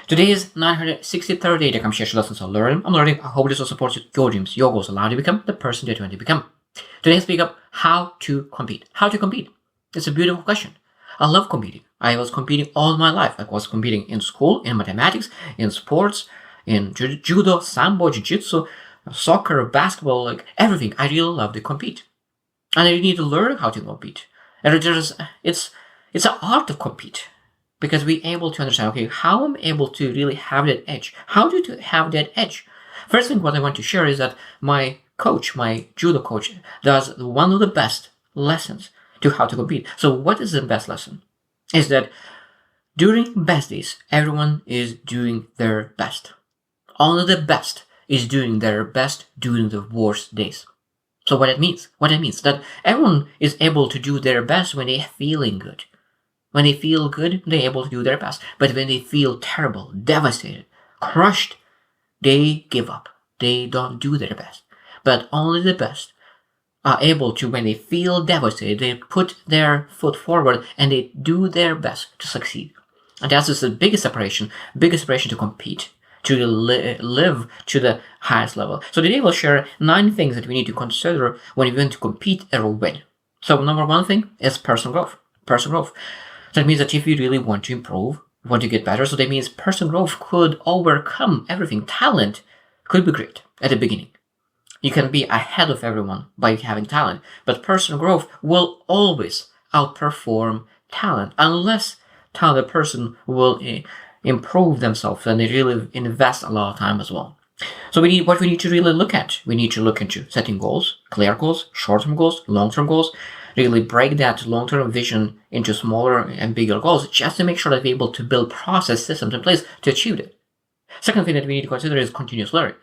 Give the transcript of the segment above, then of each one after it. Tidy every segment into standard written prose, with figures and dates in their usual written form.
Today is 963rd day to come share lessons on learning. I'm learning. I hope this will support your dreams, your goals, allow you to become the person that you want to become. Today I speak up how to compete. How to compete? It's a beautiful question. I love competing. I was competing all my life. I was competing in school, in mathematics, in sports, in judo, sambo, jiu-jitsu, soccer, basketball, like everything. I really love to compete. And I need to learn how to compete. And it's an art to compete. Because we're able to understand, okay, how I'm able to really have that edge. How to have that edge? First thing what I want to share is that my coach, my judo coach, does one of the best lessons to how to compete. So what is the best lesson? Is that during best days, everyone is doing their best. Only the best is doing their best during the worst days. So what it means? What it means that everyone is able to do their best when they're feeling good. When they feel good, they're able to do their best. But when they feel terrible, devastated, crushed, they give up. They don't do their best. But only the best are able to, when they feel devastated, they put their foot forward and they do their best to succeed. And that's just the biggest separation to compete, to live to the highest level. So today we'll share 9 things that we need to consider when we want to compete or win. So number 1 thing is personal growth. Personal growth. So that means that if you really want to improve, want to get better, so that means personal growth could overcome everything. Talent could be great at the beginning. You can be ahead of everyone by having talent, but personal growth will always outperform talent unless talented person will improve themselves and they really invest a lot of time as well. So we need to really look at. We need to look into setting goals, clear goals, short-term goals, long-term goals. Really break that long-term vision into smaller and bigger goals just to make sure that we're able to build process systems in place to achieve it. Second thing that we need to consider is continuous learning.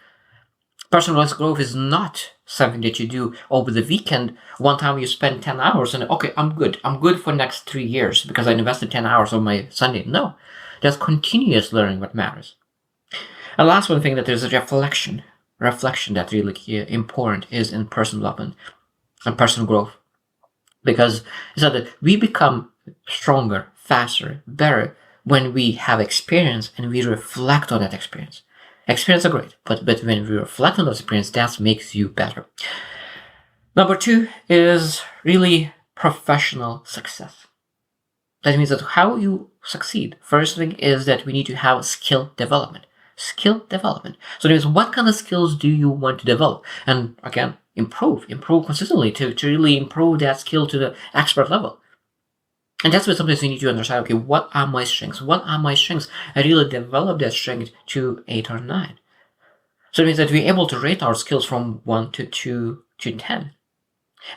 Personal growth is not something that you do over the weekend. One time you spend 10 hours and, okay, I'm good. I'm good for the next 3 years because I invested 10 hours on my Sunday. No, that's continuous learning what matters. And last one thing that there's a reflection that really important is in personal development and personal growth. Because it's not that we become stronger, faster, better when we have experience and we reflect on that experience. Experience are great, but when we reflect on that experience, that makes you better. Number 2 is really professional success. That means that how you succeed. First thing is that we need to have skill development. Skill development. So that means what kind of skills do you want to develop? And again, improve consistently to really improve that skill to the expert level. And that's what sometimes you need to understand, okay, what are my strengths? I really develop that strength to 8 or 9. So it means that we're able to rate our skills from 1 to 2 to 10.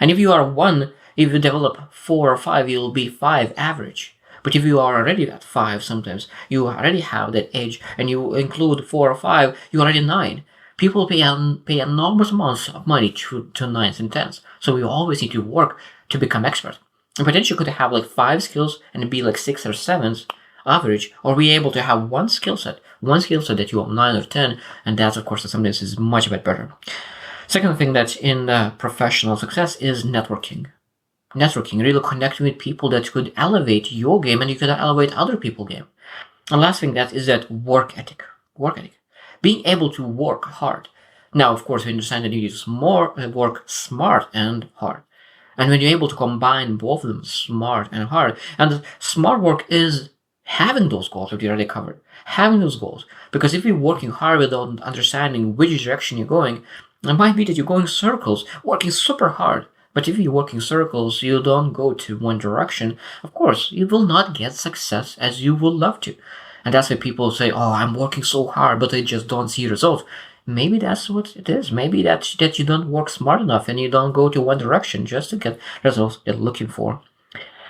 And if you are 1, if you develop 4 or 5, you'll be 5 average. But if you are already at 5 sometimes, you already have that edge, and you include 4 or 5, you're already 9. People pay enormous amounts of money to 9s and 10s. So we always need to work to become expert. And potentially could have like 5 skills and be like 6 or 7s average, or be able to have one skill set that you have 9 or 10, and that's of course sometimes is much better. Second thing that's in professional success is networking. Really connecting with people that could elevate your game and you could elevate other people's game. And last thing that is that work ethic. Being able to work hard. Now, of course, we understand that you need to work smart and hard. And when you're able to combine both of them, smart and hard, and smart work is having those goals that you already covered. Having those goals. Because if you're working hard without understanding which direction you're going, it might be that you're going circles, working super hard. But if you're working circles, you don't go to one direction, of course, you will not get success as you would love to. And that's why people say, oh, I'm working so hard, but I just don't see results. Maybe that's what it is. Maybe that you don't work smart enough and you don't go to one direction just to get results you're looking for.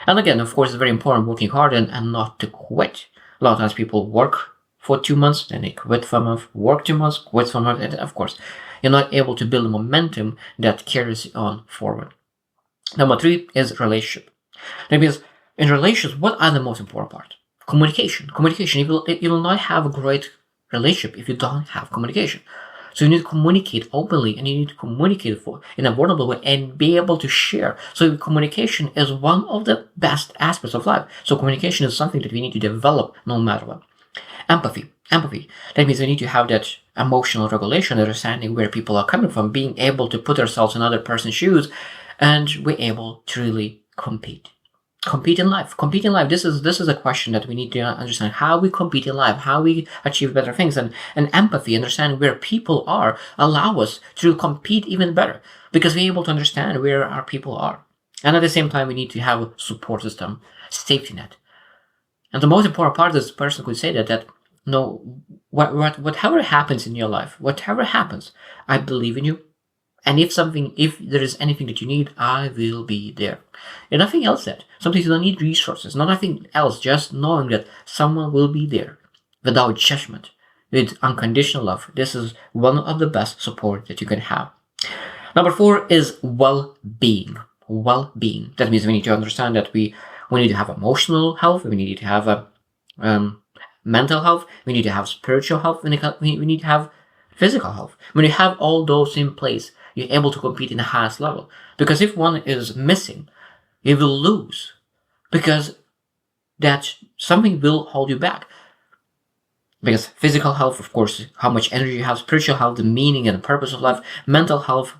And again, of course, it's very important working hard and not to quit. A lot of times people work for 2 months, then they quit for a month, work 2 months, quit for a month, and of course, you're not able to build a momentum that carries on forward. Number 3 is relationship. That means in relationships, what are the most important part? Communication. You will not have a great relationship if you don't have communication. So you need to communicate openly, and you need to communicate in a vulnerable way and be able to share. So communication is one of the best aspects of life. So communication is something that we need to develop no matter what. Empathy. Empathy. That means we need to have that emotional regulation, understanding where people are coming from, being able to put ourselves in other person's shoes, and we're able to really compete. Compete in life. Compete in life. This is a question that we need to understand. How we compete in life, how we achieve better things, and empathy, understanding where people are, allow us to compete even better because we're able to understand where our people are. And at the same time, we need to have a support system, safety net. And the most important part is this person could say that no, whatever happens in your life, whatever happens, I believe in you. And if there is anything that you need, I will be there. And nothing else that. Sometimes you don't need resources, nothing else, just knowing that someone will be there without judgment, with unconditional love. This is one of the best support that you can have. Number 4 is well-being. Well-being. That means we need to understand that we need to have emotional health, we need to have a mental health, we need to have spiritual health, we need to have physical health. When you have all those in place, you're able to compete in the highest level. Because if one is missing, you will lose. Because that something will hold you back. Because physical health, of course, how much energy you have, spiritual health, the meaning and the purpose of life, mental health,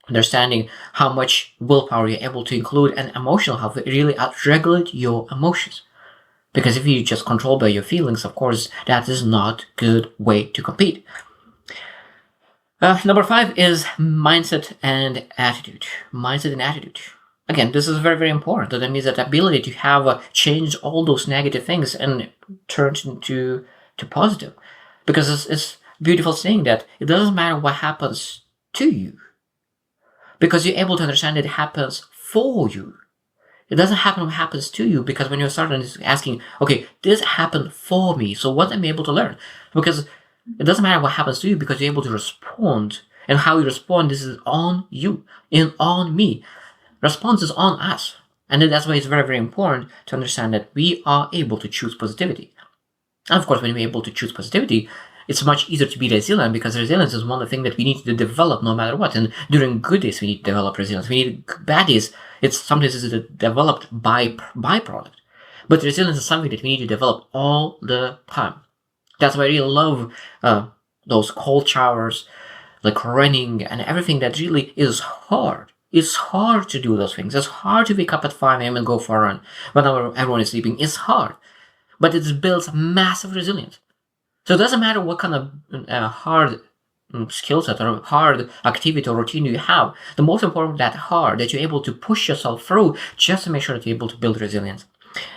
understanding how much willpower you're able to include, and emotional health, really regulate your emotions. Because if you're just controlled by your feelings, of course, that is not a good way to compete. Number 5 is mindset and attitude. Mindset and attitude. Again, this is very, very important. That means that ability to have change all those negative things and turn into positive. Because it's a beautiful saying that it doesn't matter what happens to you. Because you're able to understand that it happens for you. It doesn't happen what happens to you, because when you start asking, okay, this happened for me, so what am I able to learn? Because it doesn't matter what happens to you, because you're able to respond. And how you respond, this is on you and on me. Response is on us. And that's why it's very, very important to understand that we are able to choose positivity. And of course, when we're able to choose positivity, it's much easier to be resilient, because resilience is one of the things that we need to develop no matter what. And during good days, we need to develop resilience. We need bad days. Sometimes it's developed by byproduct. But resilience is something that we need to develop all the time. That's why I really love those cold showers, like running and everything that really is hard. It's hard to do those things. It's hard to wake up at 5 a.m. and go for a run when everyone is sleeping. It's hard. But it builds massive resilience. So it doesn't matter what kind of hard skill set or hard activity or routine you have. The most important that you're able to push yourself through just to make sure that you're able to build resilience.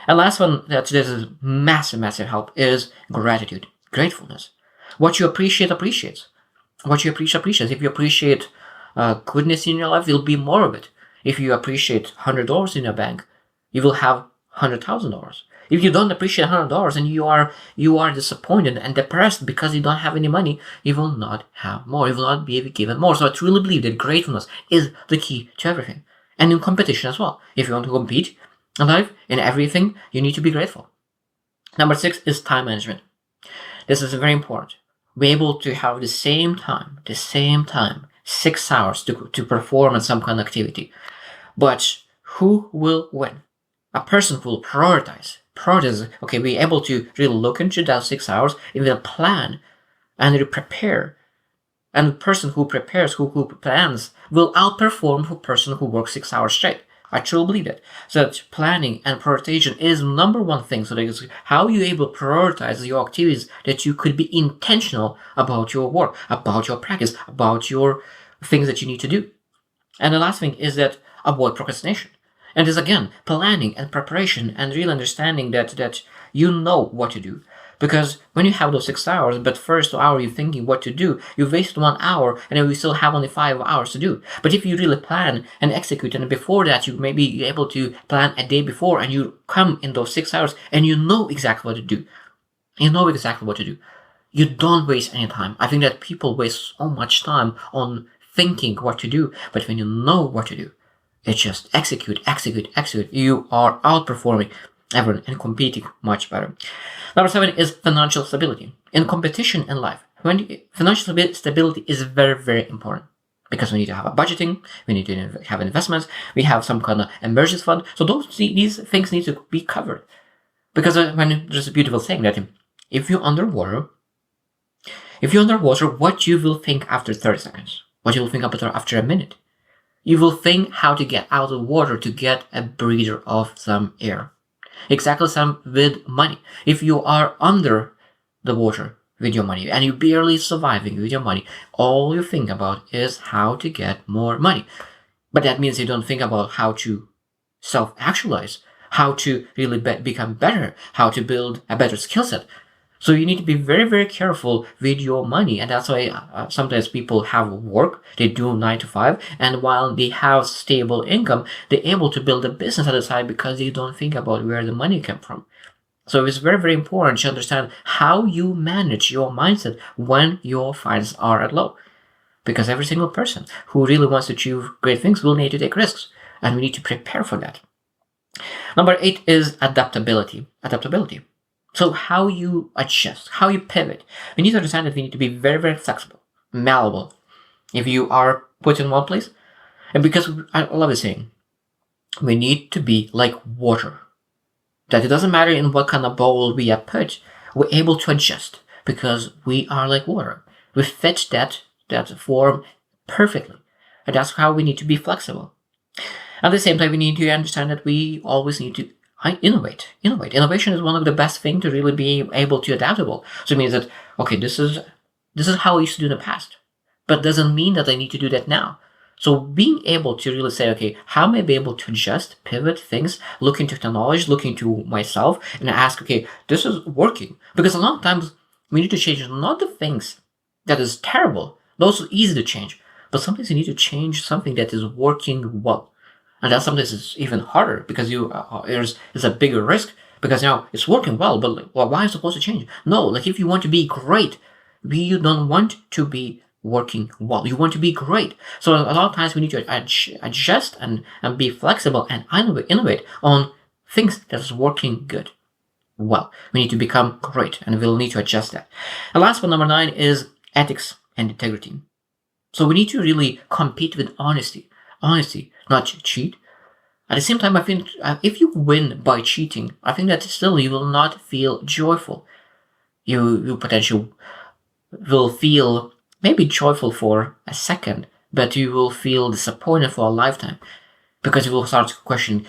And last one that this is massive, massive help is gratitude, gratefulness. What you appreciate appreciates. What you appreciate appreciates. If you appreciate goodness in your life, there'll be more of it. If you appreciate $100 in your bank, you will have $100,000. If you don't appreciate $100 and you are disappointed and depressed because you don't have any money, you will not have more. You will not be given more. So I truly believe that gratefulness is the key to everything. And in competition as well. If you want to compete in life, in everything, you need to be grateful. Number 6 is time management. This is very important. We're able to have the same time, 6 hours to perform in some kind of activity. But who will win? A person who will prioritize. Okay, we're able to really look into that 6 hours, even plan and prepare. And the person who prepares, who plans, will outperform the person who works 6 hours straight. I truly believe that. So that planning and prioritization is number one thing. So that is how you're able to prioritize your activities, that you could be intentional about your work, about your practice, about your things that you need to do. And the last thing is that avoid procrastination. And is again planning and preparation and real understanding that you know what to do. Because when you have those 6 hours, but first hour you're thinking what to do, you waste 1 hour and then we still have only 5 hours to do. But if you really plan and execute, and before that you may be able to plan a day before, and you come in those 6 hours and you know exactly what to do. You know exactly what to do. You don't waste any time. I think that people waste so much time on thinking what to do, but when you know what to do, it's just execute. You are outperforming everyone and competing much better. Number 7 is financial stability. In competition in life, financial stability is very, very important. Because we need to have a budgeting, we need to have investments, we have some kind of emergency fund. So these things need to be covered. Because when there's a beautiful saying that If you're underwater, what you will think after 30 seconds, what you will think after a minute, you will think how to get out of the water to get a breather of some air. Exactly same with money. If you are under the water with your money and you're barely surviving with your money, all you think about is how to get more money. But that means you don't think about how to self-actualize, how to really become better, how to build a better skill set. So you need to be very, very careful with your money. And that's why sometimes people have work, they do 9 to 5, and while they have stable income, they're able to build a business at the side because they don't think about where the money came from. So it's very, very important to understand how you manage your mindset when your finances are at low. Because every single person who really wants to achieve great things will need to take risks. And we need to prepare for that. Number 8 is adaptability. So how you adjust, how you pivot. We need to understand that we need to be very, very flexible, malleable. If you are put in one place, and because I love this saying, we need to be like water. That it doesn't matter in what kind of bowl we are put, we're able to adjust because we are like water. We fit that form perfectly. And that's how we need to be flexible. At the same time, we need to understand that we always need to innovate. Innovation is one of the best things to really be able to adaptable. So it means that, okay, this is how I used to do in the past, but doesn't mean that I need to do that now. So being able to really say, okay, how am I be able to adjust, pivot things, look into technology, look into myself, and ask, okay, this is working. Because a lot of times we need to change not the things that is terrible, those are easy to change, but sometimes you need to change something that is working well. And that sometimes is even harder because there's a bigger risk because now it's working well, but why are you supposed to change? No, like if you want to be great, you don't want to be working well. You want to be great. So a lot of times we need to adjust and be flexible and innovate on things that is working good. Well, we need to become great and we'll need to adjust that. And last one, number 9 is ethics and integrity. So we need to really compete with honesty, not cheat. At the same time, I think if you win by cheating, I think that still you will not feel joyful. You potentially will feel maybe joyful for a second, but you will feel disappointed for a lifetime because you will start to question,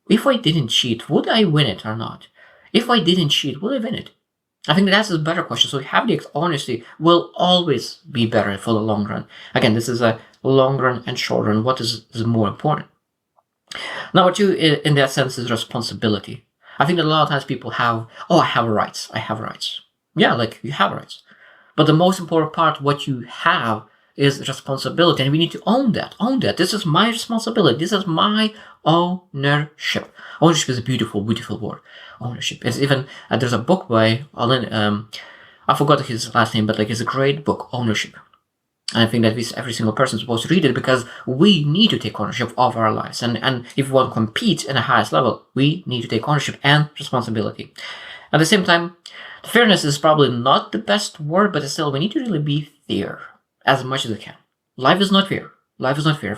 if I didn't cheat, would I win it or not? If I didn't cheat, would I win it? I think that's a better question. So have the honesty will always be better for the long run. Again, this is a long run and short run. What is more important? Number 2, in that sense, is responsibility. I think that a lot of times people have, I have rights. Yeah, like you have rights. But the most important part, what you have, is responsibility. And we need to own that. This is my responsibility. This is my ownership. Ownership is a beautiful, beautiful word. Ownership. It's even, there's a book by Alan, I forgot his last name, but like it's a great book, Ownership. And I think that every single person is supposed to read it because we need to take ownership of our lives. And if we want to compete in the highest level, we need to take ownership and responsibility. At the same time, fairness is probably not the best word, but still we need to really be fair as much as we can. Life is not fair.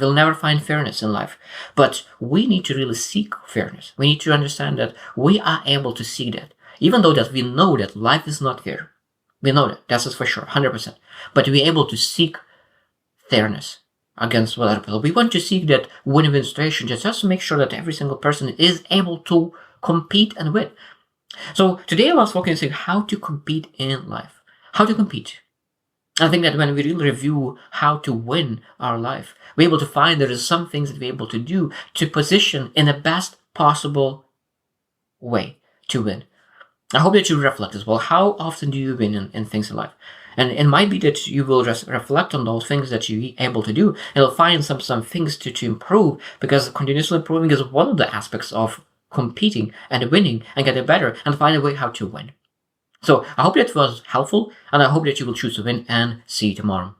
We'll never find fairness in life. But we need to really seek fairness. We need to understand that we are able to see that. Even though that we know that life is not fair. We know that. That's for sure, 100%. But we're able to seek fairness against other people. We want to seek that win-win situation just to make sure that every single person is able to compete and win. So today I was focusing on how to compete in life. How to compete. I think that when we really review how to win our life, we're able to find there is some things that we're able to do to position in the best possible way to win. I hope that you reflect as well. How often do you win in things in life? And it might be that you will just reflect on those things that you're able to do. And you'll find some things to improve, because continuously improving is one of the aspects of competing and winning and getting better and find a way how to win. So I hope that was helpful, and I hope that you will choose to win, and see you tomorrow.